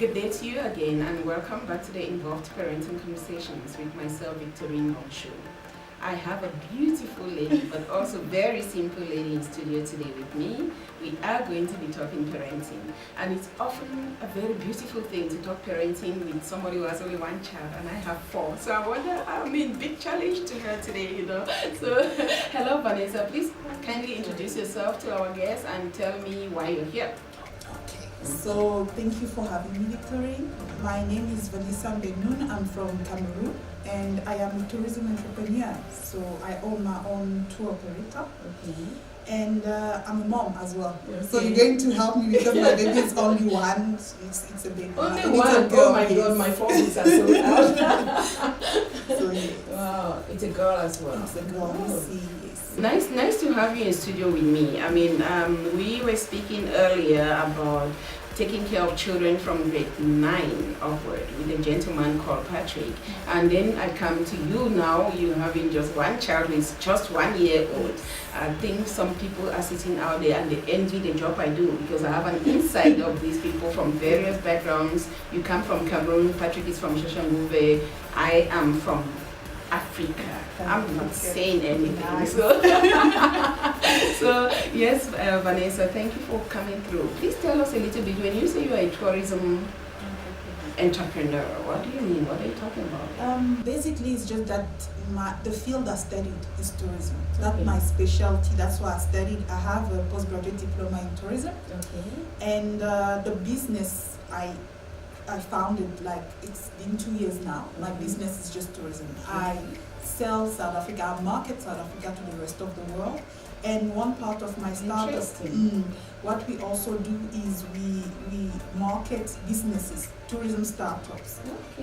Good day to you again, and welcome back to the Involved Parenting Conversations with myself, Mbong Shu. I have a beautiful lady, but also very simple lady in studio today with me. We are going to be talking parenting, and it's often a very beautiful thing to talk parenting with somebody who has only one child, and I have four. So big challenge to her today, So, hello Vanessa, please kindly introduce yourself to our guests and tell me why you're here. So thank you for having me, Victorine. My name is Vanessa Mbenoun. I'm from Cameroon and I am a tourism entrepreneur. So I own my own tour operator. Okay. And I'm a mom as well. Okay. So you're going to help me because my baby is only one. It's a baby. Only one? Oh my God, my 4 weeks are so out. So yes. Wow, it's a girl as well. It's a girl. Oh. Yes. Nice to have you in studio with me. We were speaking earlier about taking care of children from grade 9 upward with a gentleman called Patrick. And then I come to you now, you having just one child who is just 1 year old. I think some people are sitting out there and they envy the job I do because I have an insight of these people from various backgrounds. You come from Cameroon, Patrick is from Shoshanguve, I am from Africa. I'm not saying anything. So yes, Vanessa, thank you for coming through. Please tell us a little bit, when you say you are a tourism entrepreneur, what do you mean? What are you talking about? Basically, it's just that the field I studied is tourism. That's Okay. my specialty. That's what I studied. I have a postgraduate diploma in tourism. Okay. And the business I founded, like, it's been 2 years now. My business is just tourism. I sell South Africa, I market South Africa to the rest of the world. And one part of my startup, what we also do is we market businesses, tourism startups,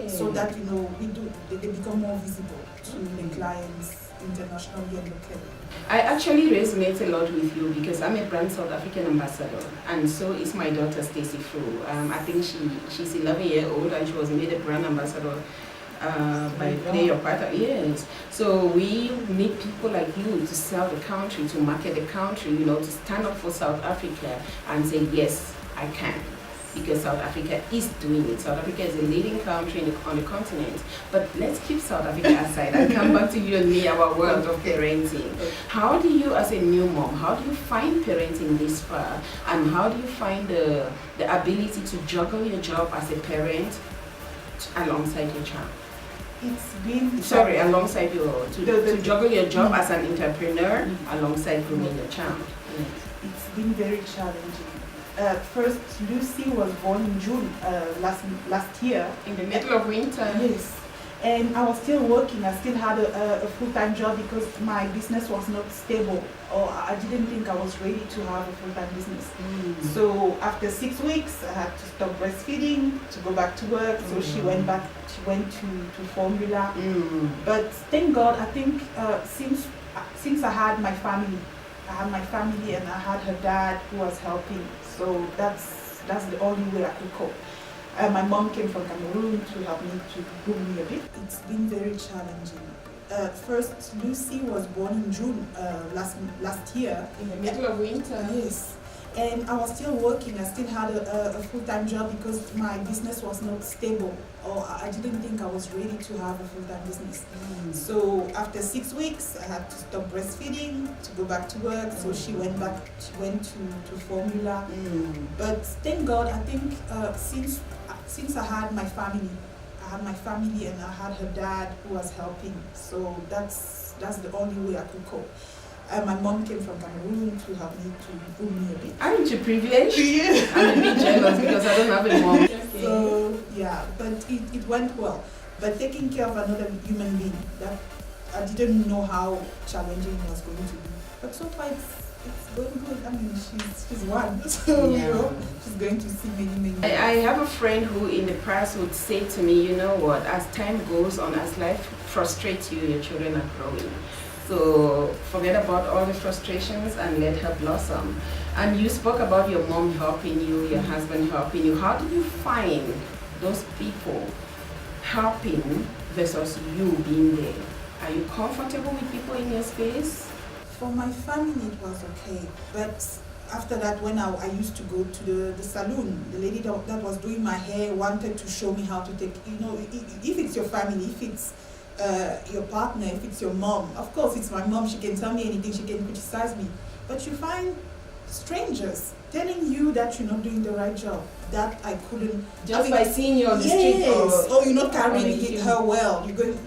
so that they become more visible to the clients internationally and locally. I actually resonate a lot with you because I'm a brand South African ambassador, and so is my daughter Stacey Fru. I think she's 11 years old and she was made a brand ambassador by your partner. Yes. So we need people like you to sell the country, to market the country, to stand up for South Africa and say, yes, I can. Because South Africa is doing it. South Africa is a leading country on the continent. But let's keep South Africa aside and come back to you and me, our world of parenting. How do you, as a new mom, how do you find parenting this far? And how do you find the ability to juggle your job as a parent alongside your child? It's been alongside to juggle your job as an entrepreneur alongside grooming your child. It's been very challenging. First, Lucy was born in June last year. In the middle of winter? Yes. And I was still working. I still had a full-time job because my business was not stable, or I didn't think I was ready to have a full-time business. So after 6 weeks, I had to stop breastfeeding, to go back to work. So she went to formula. But thank God, I think since I had my family, and I had her dad who was helping. So that's the only way I could cope. My mom came from Cameroon to help me, to groom me a bit. It's been very challenging. First, Lucy was born in June last year. In the middle of winter? Yes. And I was still working. I still had a full-time job because my business was not stable, or I didn't think I was ready to have a full-time business. So after 6 weeks, I had to stop breastfeeding, to go back to work. So she went to formula. But thank God, I think since I had my family, and I had her dad who was helping. So that's the only way I could cope. My mom came from Cameroon to help me, to groom me a bit. Aren't you privileged? Yeah. I'm a bit jealous because I don't have a mom. Okay. So yeah, but it went well. But taking care of another human being, that I didn't know how challenging it was going to be. But so far it's going good. I mean, she's one, so she's going to see many. I have a friend who in the past would say to me, you know what, as time goes on, as life frustrates you, your children are growing. So forget about all the frustrations and let her blossom. And you spoke about your mom helping you, your husband helping you. How do you find those people helping versus you being there? Are you comfortable with people in your space? For my family, it was okay, but after that, when I used to go to the salon, the lady that was doing my hair wanted to show me how to take, if it's your family, if it's your partner, if it's your mom, of course it's my mom, she can tell me anything, she can criticize me. But you find strangers telling you that you're not doing the right job, that I couldn't. Just by seeing you on the street. Or you're not carrying her well. You're going,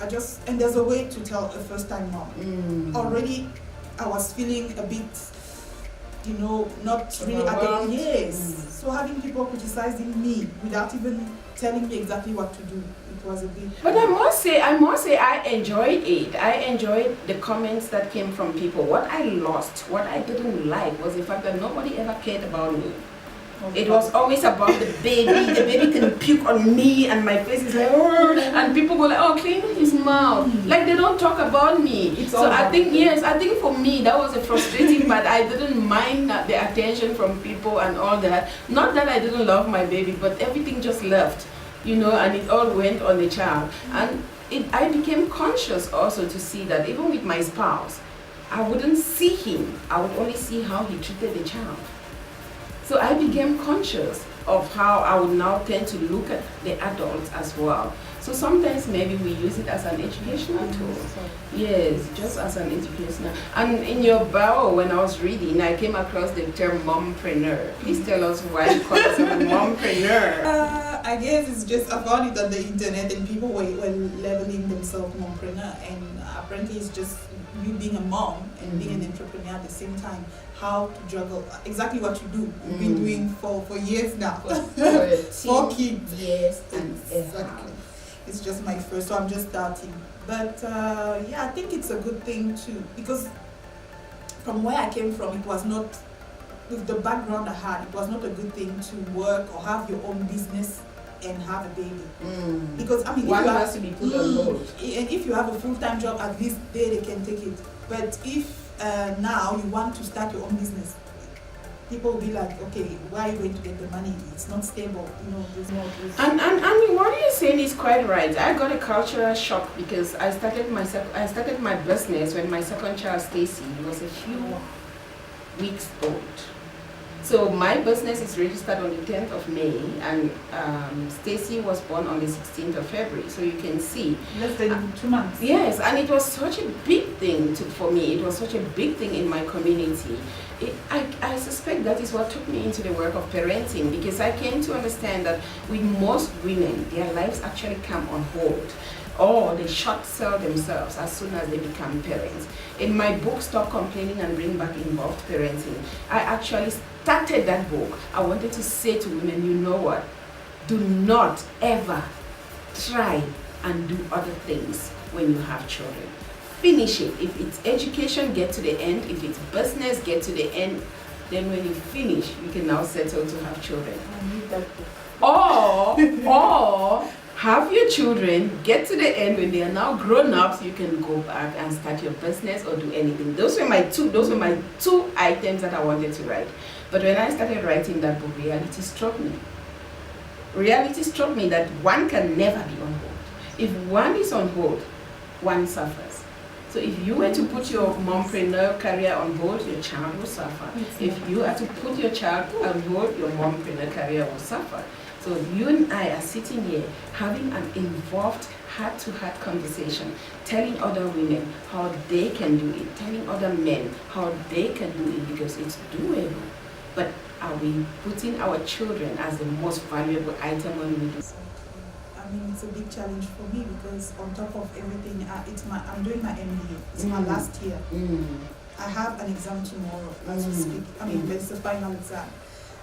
I just, and there's a way to tell a first-time mom. Already I was feeling a bit, not really at the So having people criticizing me without even telling me exactly what to do, it was a bit. But I must say, I enjoyed it. I enjoyed the comments that came from people. What I lost, what I didn't like, was the fact that nobody ever cared about me. It was always about the baby. The baby can puke on me, and my face is like, oh, and people go like, oh, clean his mouth. Like they don't talk about me. So I think for me that was a frustrating part. I didn't mind the attention from people and all that. Not that I didn't love my baby, but everything just left, and it all went on the child. And I became conscious also to see that even with my spouse, I wouldn't see him. I would only see how he treated the child. So I became conscious of how I would now tend to look at the adults as well. So sometimes maybe we use it as an educational tool. Yes, just as an educational. And in your bio, when I was reading, I came across the term mompreneur. Please tell us why you call yourself a mompreneur. I guess it's just, I found it on the internet and people were labeling themselves mompreneur, and apparently it's just you being a mom and being an entrepreneur at the same time. How to juggle exactly what you do. You've been doing for years now. 4 kids. Yes, exactly. It's just my first, so I'm just starting. But I think it's a good thing too, because from where I came from, it was not, with the background I had, it was not a good thing to work or have your own business and have a baby. Because one has to be put on hold. And if you have a full-time job, at least they can take it. But if now you want to start your own business, people will be like, okay, where are you going to get the money? It's not stable, there's no. And what you're saying is quite right. I got a cultural shock because I started my business when my second child, Stacy, was a few weeks old. So my business is registered on the 10th of May, and Stacy was born on the 16th of February. So you can see. Less than 2 months. Yes, and it was such a big thing for me. It was such a big thing in my community. I suspect that is what took me into the work of parenting, because I came to understand that with most women, their lives actually come on hold, or they short sell themselves as soon as they become parents. In my book, Stop Complaining and Bring Back Involved Parenting, I actually started that book. I wanted to say to women, you know what? Do not ever try and do other things when you have children. Finish it. If it's education, get to the end. If it's business, get to the end. Then when you finish, you can now settle to have children. I need that book. Or have your children, get to the end when they are now grown up, so you can go back and start your business or do anything. Those were my two items that I wanted to write. But when I started writing that book, reality struck me. Reality struck me that one can never be on hold. If one is on hold, one suffers. So if you were to put your mompreneur career on hold, your child will suffer. If you are to put your child on hold, your mompreneur career will suffer. So you and I are sitting here having an involved heart-to-heart conversation, telling other women how they can do it, telling other men how they can do it, because it's doable. But are we putting our children as the most valuable item when we do? It's a big challenge for me, because on top of everything, I'm doing my MBA. It's my last year. I have an exam tomorrow as we speak. It's the final exam.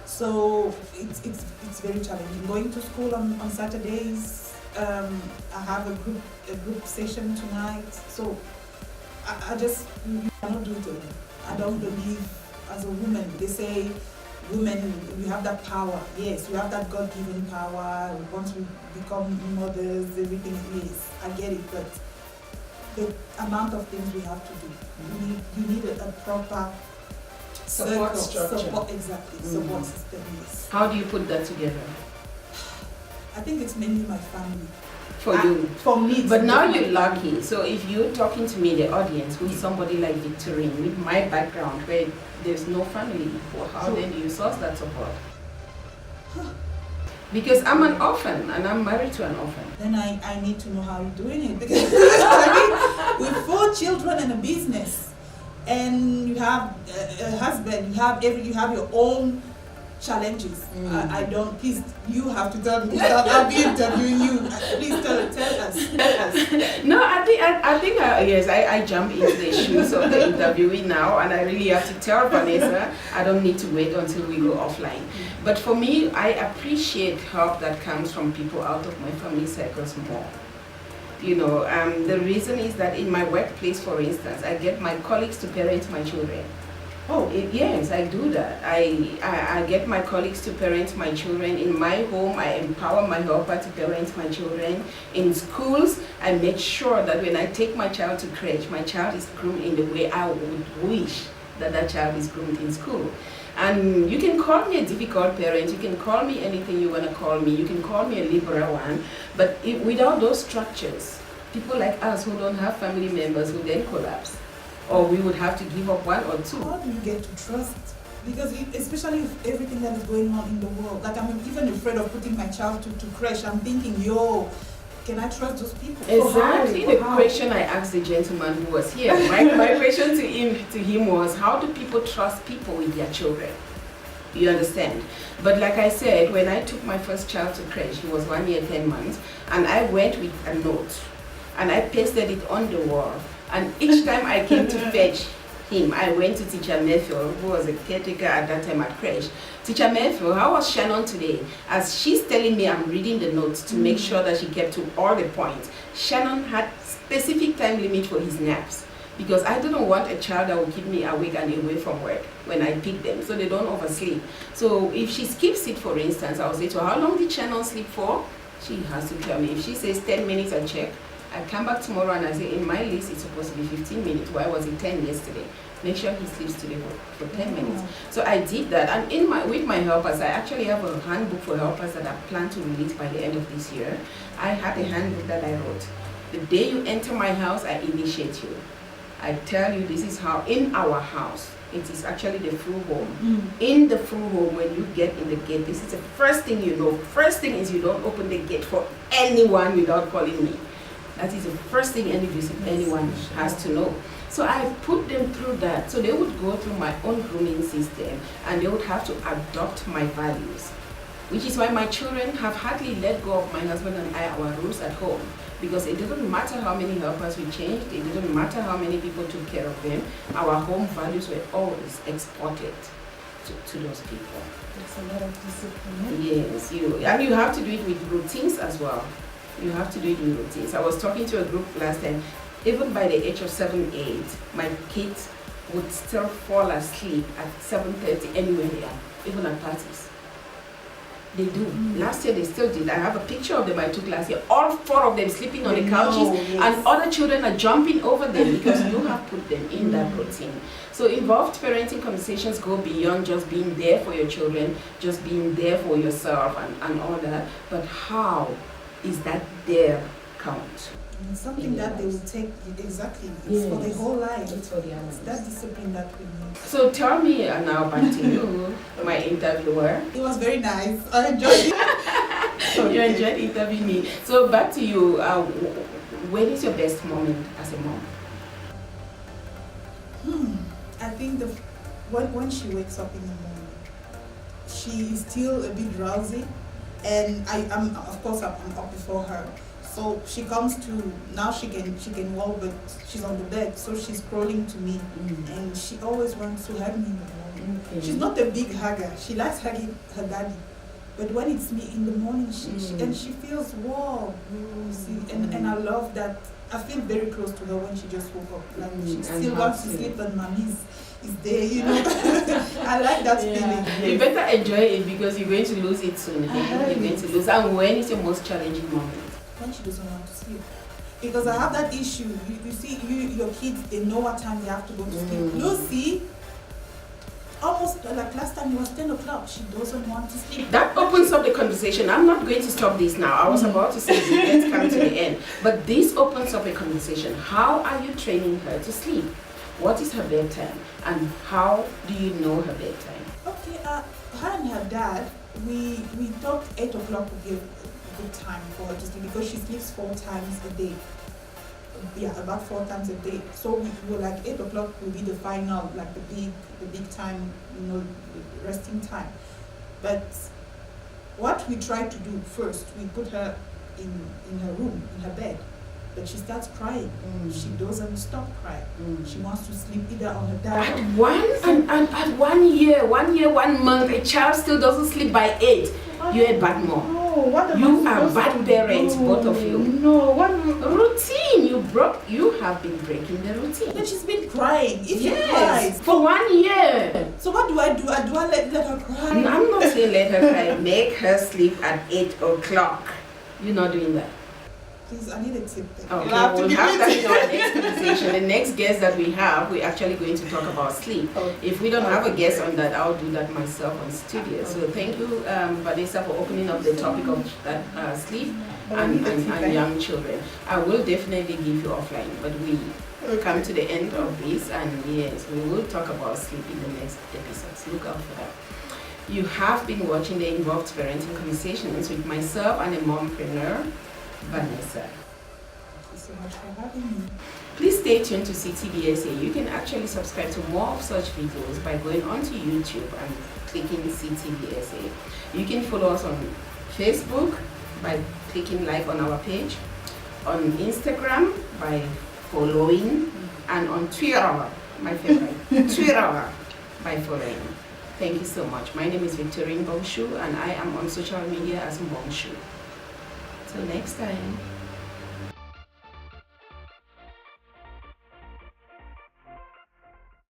So it's very challenging. Going to school on Saturdays. I have a group session tonight. So I just cannot do it alone. I don't believe, as a woman, they say women, we have that power. Yes, we have that God-given power. Once we become mothers, everything is. I get it, but the amount of things we have to do. You need a proper support structure. Support system, yes. How do you put that together? I think it's mainly my family. For you. For me. But now you're lucky. So if you're talking to me, the audience, who is somebody like Victorine, with my background, where there's no family, well, how then do you source that support? Because I'm an orphan and I'm married to an orphan. Then I need to know how you're doing it, because I mean, with 4 children and a business, and you have a husband, you have your own challenges. I don't. Please, you have to tell me. I'll be interviewing you. Please tell us. No, I think yes, I jump into the shoes of the interviewee now, and I really have to tell Vanessa I don't need to wait until we go offline. But for me, I appreciate help that comes from people out of my family circles more. You know, the reason is that in my workplace, for instance, I get my colleagues to parent my children. Oh, yes, I do that. I get my colleagues to parent my children. In my home, I empower my helper to parent my children. In schools, I make sure that when I take my child to crèche, my child is groomed in the way I would wish that child is groomed in school. And you can call me a difficult parent, you can call me anything you want to call me, you can call me a liberal one, but without those structures, people like us who don't have family members will then collapse. Or we would have to give up 1 or 2. How do you get to trust? Because especially with everything that is going on in the world, like I'm even afraid of putting my child to crèche. I'm thinking, can I trust those people? Exactly the question I asked the gentleman who was here. My question to him was, how do people trust people with their children? You understand? But like I said, when I took my first child to crèche, he was 1 year, 10 months, and I went with a note, and I pasted it on the wall. And each time I came to fetch him, I went to Teacher Matthew, who was a caretaker at that time at crèche. Teacher Matthew, how was Shannon today? As she's telling me, I'm reading the notes to make sure that she kept to all the points. Shannon had specific time limit for his naps, because I didn't want a child that would keep me awake and away from work when I pick them, so they don't oversleep. So if she skips it, for instance, I'll say to her, how long did Shannon sleep for? She has to tell me. If she says 10 minutes, I check. I come back tomorrow and I say, in my list, it's supposed to be 15 minutes. Why was it 10 yesterday? Make sure he sleeps today for 10 minutes. So I did that. And with my helpers, I actually have a handbook for helpers that I plan to release by the end of this year. I had a handbook that I wrote. The day you enter my house, I initiate you. I tell you, this is how, in our house, it is actually the full home. In the full home, when you get in the gate, this is the first thing you know. First thing is you don't open the gate for anyone without calling me. That is the first thing anyone has to know. So I put them through that. So they would go through my own grooming system, and they would have to adopt my values. Which is why my children have hardly let go of my husband and I, our rules at home. Because it didn't matter how many helpers we changed, it didn't matter how many people took care of them, our home values were always exported to those people. It's a lot of discipline. Yes, and you have to do it with routines as well. You have to do it in routines. I was talking to a group last time. Even by the age of 7, 8, my kids would still fall asleep at 7:30 anywhere they are, even at parties. They do. Last year they still did. I have a picture of them I took last year. All 4 of them sleeping on the couches, and other children are jumping over them because you have put them in that routine. So involved parenting conversations go beyond just being there for your children, just being there for yourself and all that. But how is that their count? It's something that they will take exactly. It's for their whole life. It's for their lives. That discipline that we need. So tell me now, back to you, my interviewer. It was very nice. I enjoyed it. You enjoyed interviewing me. So back to you. When is your best moment as a mom? I think when she wakes up in the morning, she is still a bit drowsy. And I'm up before her. So she comes to, now she can walk, but she's on the bed, so she's crawling to me. And she always wants to hug me in the morning. She's not a big hugger. She likes hugging her daddy. But when it's me in the morning, she feels warm. You see, and I love that. I feel very close to her when she just woke up. Like she still wants to sleep, and mommy's is there, you know. I like that feeling. You better enjoy it, because you're going to lose it soon. You're going to lose. And when is your most challenging moment? When she doesn't want to sleep. Because I have that issue. You see, your kids, they know what time they have to go to sleep. Lucy, almost like last time it was 10 o'clock. She doesn't want to sleep. That opens up the conversation. I'm not going to stop this now. I was about to say let's come to the end. But this opens up a conversation. How are you training her to sleep? What is her bedtime? And how do you know her bedtime? Okay, her and her dad, we thought 8 o'clock would be a good time for her to sleep because she sleeps 4 times a day. Yeah, about 4 times a day. So we were like 8 o'clock will be the final, like the big time, resting time. But what we try to do first, we put her in her room, in her bed. But she starts crying. She doesn't stop crying. She wants to sleep either on her dad. At 1 year, 1 month, a child still doesn't sleep by 8. You're a bad mom. No, what am You I are supposed bad to parents, do? both of you. No, what? Routine. You have been breaking the routine. But she's been crying. If she Yes, cries. for 1 year. So what do? Do I let her cry? I'm not saying let her cry. Make her sleep at 8 o'clock. You're not doing that. Please, I need a tip. Okay, we'll have that in our next conversation. The next guest that we have, we're actually going to talk about sleep. If we don't have a guest on that, I'll do that myself on studio. So thank you, Vanessa, for opening up the topic of that sleep and young children. I will definitely give you offline, but we come to the end of this, and yes, we will talk about sleep in the next episodes. Look out for that. You have been watching the Involved Parenting Conversations with myself and a mompreneur, Vanessa. Thank you so much for having me. Please stay tuned to CTBSA. You can actually subscribe to more of such videos by going onto YouTube and clicking CTBSA. You can follow us on Facebook by clicking like on our page, on Instagram by following, and on Twitter, my favorite, Twitter by following. Thank you so much. My name is Mbong Shu, and I am on social media as Mbong Shu. Till next time.